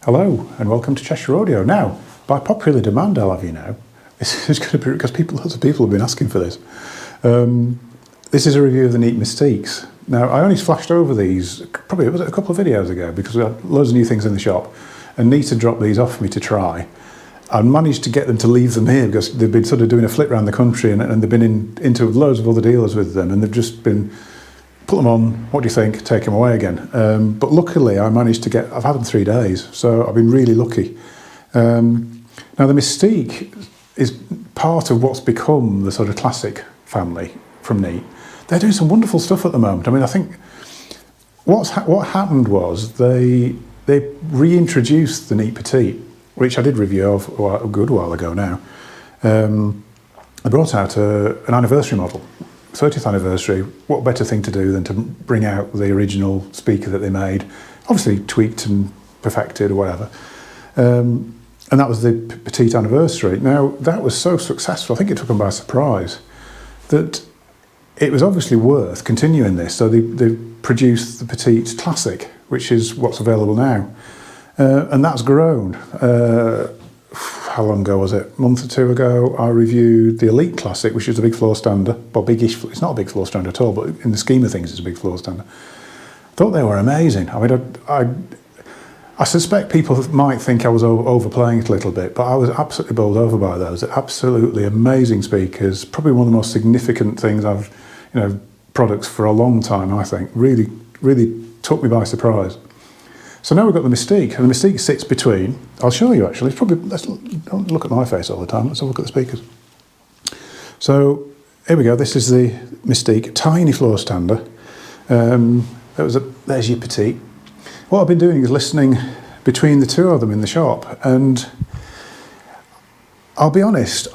Hello and welcome to Cheshire Audio. Now, by popular demand, I'll have you know, this is going to be because lots of people have been asking for this. This is a review of the neat Mystiques. Now, I only flashed over these probably a couple of videos ago because we had loads of new things in the shop, and Neat had dropped these off for me to try. I managed to get them to leave them here because they've been sort of doing a flip around the country, and they've been into loads of other dealers with them, and they've just been put them on, what do you think, take them away again. But luckily I managed to get, I've had them 3 days, so I've been really lucky. Now the Mystique is part of what's become the sort of classic family from Neat. They're doing some wonderful stuff at the moment. I mean, I think what happened was they reintroduced the Neat Petite, which I did review of a good while ago now. They brought out an anniversary model. 30th anniversary, what better thing to do than to bring out the original speaker that they made, obviously tweaked and perfected or whatever. And that was the Petite anniversary. Now, that was so successful, I think it took them by surprise, that it was obviously worth continuing this. So they produced the Petite Classic, which is what's available now. And that's grown. How long ago was it? A month or two ago, I reviewed the Elite Classic, which is a big floor stander. Well, biggish. It's not a big floor stander at all, but in the scheme of things, it's a big floor stander. I thought they were amazing. I mean, I suspect people might think I was overplaying it a little bit, but I was absolutely bowled over by those. They're absolutely amazing speakers. Probably one of the most significant things products for a long time, I think. Really, really took me by surprise. So now we've got the Mystique, and the Mystique sits between, I'll show you actually, don't look at my face all the time, let's have a look at the speakers. So here we go, this is the Mystique, tiny floor stander. There's your Petite. What I've been doing is listening between the two of them in the shop, and I'll be honest,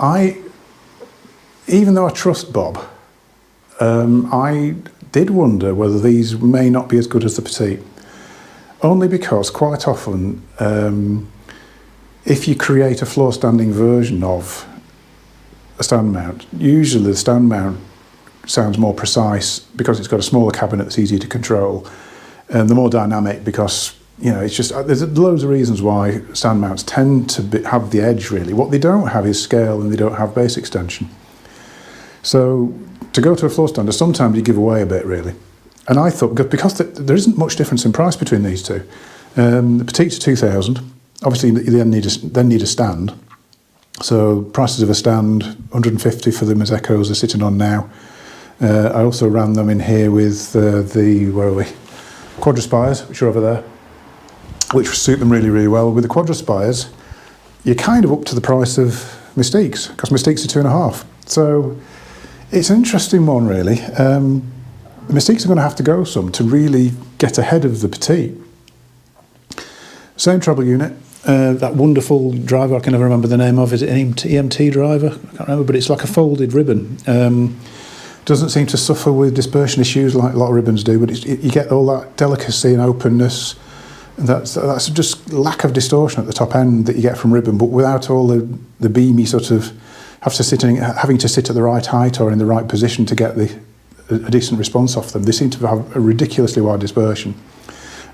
even though I trust Bob, I did wonder whether these may not be as good as the Petite. Only because quite often, if you create a floor standing version of a stand mount, usually the stand mount sounds more precise because it's got a smaller cabinet that's easier to control, and the more dynamic because, it's just, there's loads of reasons why stand mounts tend to have the edge really. What they don't have is scale, and they don't have bass extension. So to go to a floor stander, sometimes you give away a bit really. And I thought, because there isn't much difference in price between these two. The Petite's 2,000. Obviously, you then need a stand. So prices of a stand, 150 for them as Echoes are sitting on now. I also ran them in here with Quadraspires, which are over there, which suit them really, really well. With the Quadraspires, you're kind of up to the price of Mystiques, because Mystiques are 2.5. So it's an interesting one, really. The Mystiques are going to have to go some to really get ahead of the Petite. Same treble unit, that wonderful driver, I can never remember the name of, is it an EMT driver? I can't remember, but it's like a folded ribbon. Doesn't seem to suffer with dispersion issues like a lot of ribbons do, but you get all that delicacy and openness. That's just lack of distortion at the top end that you get from ribbon, but without all the beamy sort of having to sit at the right height or in the right position to get a decent response off them. They seem to have a ridiculously wide dispersion.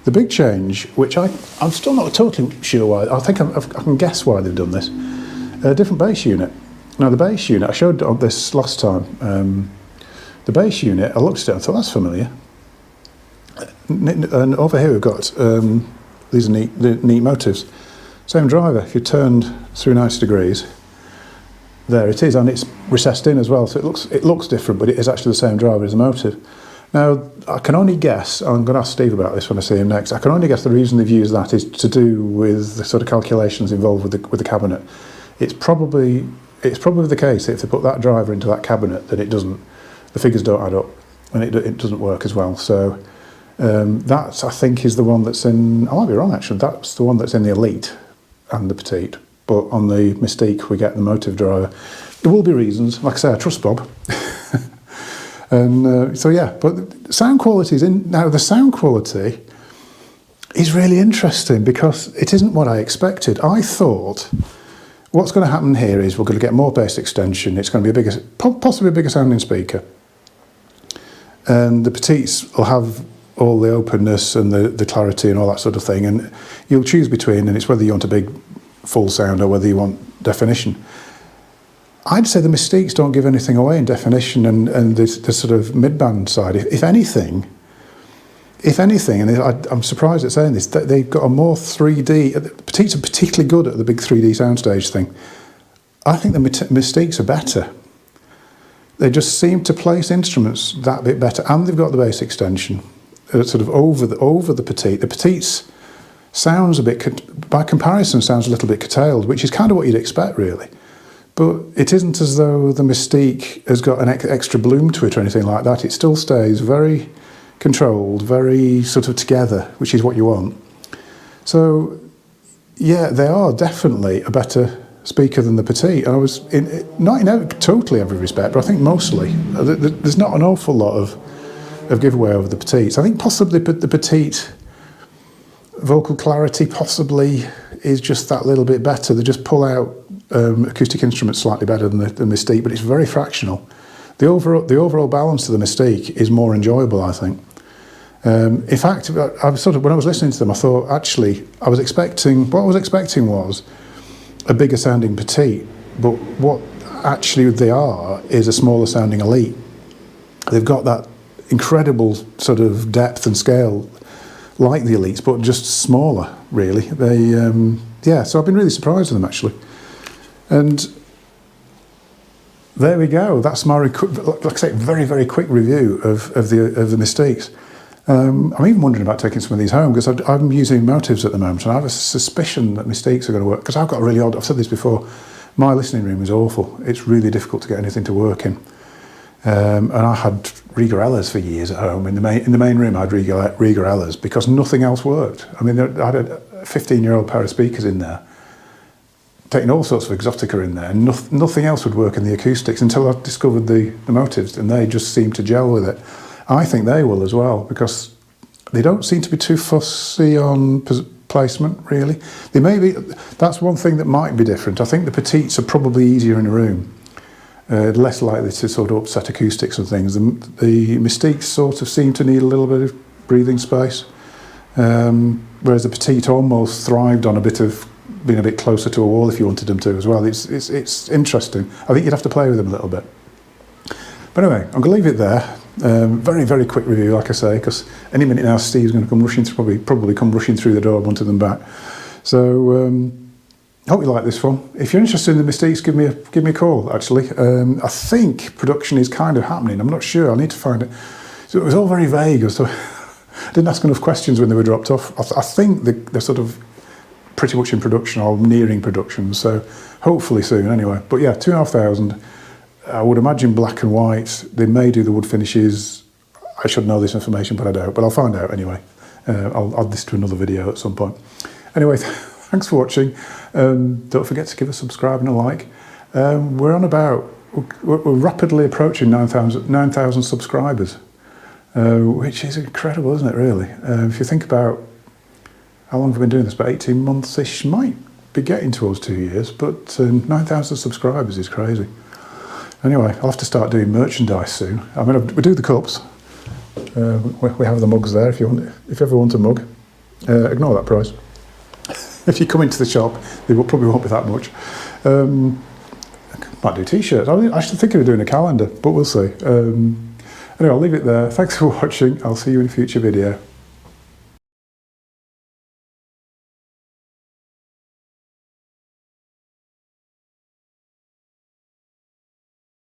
The big change, which I'm still not totally sure why, I think I can guess why they've done this, a different bass unit. Now the bass unit, I showed this last time, the bass unit, I looked at it and thought that's familiar. And over here we've got, these are neat motives. Same driver, if you turned through 90 degrees, there it is, and it's recessed in as well, so it looks different, but it is actually the same driver as the motive. Now, I can only guess, I'm going to ask Steve about this when I see him next, I can only guess the reason they've used that is to do with the sort of calculations involved with the cabinet. It's probably the case that if they put that driver into that cabinet, that the figures don't add up, and it doesn't work as well. So that, I think, is the one that's in, I might be wrong actually, that's the one that's in the Elite and the Petite. But on the Mystique, we get the motive driver. There will be reasons. Like I say, I trust Bob. And so, yeah, but sound quality is in. Now, the sound quality is really interesting because it isn't what I expected. I thought what's going to happen here is we're going to get more bass extension. It's going to be possibly a bigger sounding speaker. And the Petites will have all the openness and the clarity and all that sort of thing, and you'll choose between, and it's whether you want a big full sound or whether you want definition. I'd say the Mystiques don't give anything away in definition and the sort of mid-band side. If anything, and I'm surprised at saying this, that they've got a more 3D, Petites are particularly good at the big 3D soundstage thing. I think the Mystiques are better. They just seem to place instruments that bit better, and they've got the bass extension sort of over the Petite. The Petites sounds a bit, by comparison, sounds a little bit curtailed, which is kind of what you'd expect, really. But it isn't as though the Mystique has got an extra bloom to it or anything like that. It still stays very controlled, very sort of together, which is what you want. So, yeah, they are definitely a better speaker than the Petite. And I was not in totally every respect, but I think mostly. There's not an awful lot of giveaway over the Petites. I think possibly the Petite vocal clarity possibly is just that little bit better. They just pull out acoustic instruments slightly better than the Mystique, but it's very fractional. The overall balance of the Mystique is more enjoyable, I think. In fact, I was when I was listening to them, I thought actually what I was expecting was a bigger sounding Petite, but what actually they are is a smaller sounding Elite. They've got that incredible sort of depth and scale like the Elites, but just smaller, really. So I've been really surprised with them, actually. And there we go. That's my, like I say, very, very quick review of the Mystiques. I'm even wondering about taking some of these home, because I'm using motives at the moment, and I have a suspicion that Mystiques are going to work, because I've got a really odd, I've said this before, my listening room is awful. It's really difficult to get anything to work in. And I had Regarellas for years at home. In the main room, I had Regarellas because nothing else worked. I mean, I had a 15-year-old pair of speakers in there, taking all sorts of Exotica in there, and nothing else would work in the acoustics until I discovered the motives, and they just seemed to gel with it. I think they will as well, because they don't seem to be too fussy on placement, really. They may be, that's one thing that might be different. I think the Petites are probably easier in a room. Less likely to sort of upset acoustics and things. The Mystiques sort of seem to need a little bit of breathing space, whereas the Petite almost thrived on a bit of being a bit closer to a wall if you wanted them to as well. It's interesting. I think you'd have to play with them a little bit. But anyway, I'm going to leave it there. Very, very quick review, like I say, because any minute now Steve's going to come rushing through, probably come rushing through the door wanting them back. So. Hope you like this one. If you're interested in the Mystiques, give me a call, actually. I think production is kind of happening. I'm not sure. I need to find it. So it was all very vague. So I didn't ask enough questions when they were dropped off. I think they're sort of pretty much in production or nearing production. So hopefully soon, anyway. But yeah, 2,500. I would imagine black and white. They may do the wood finishes. I should know this information, but I don't. But I'll find out anyway. I'll add this to another video at some point. Anyway. Thanks for watching. Don't forget to give a subscribe and a like. We're rapidly approaching 9,000 subscribers, which is incredible, isn't it, really? If you think about how long have we been doing this, about 18 months-ish, might be getting towards 2 years, but 9,000 subscribers is crazy. Anyway, I'll have to start doing merchandise soon. I mean, we do the cups. We have the mugs there if you ever want a mug. Ignore that price. If you come into the shop, they probably won't be that much. Might do t-shirts. I should think of doing a calendar, but we'll see. Anyway, I'll leave it there. Thanks for watching. I'll see you in a future video.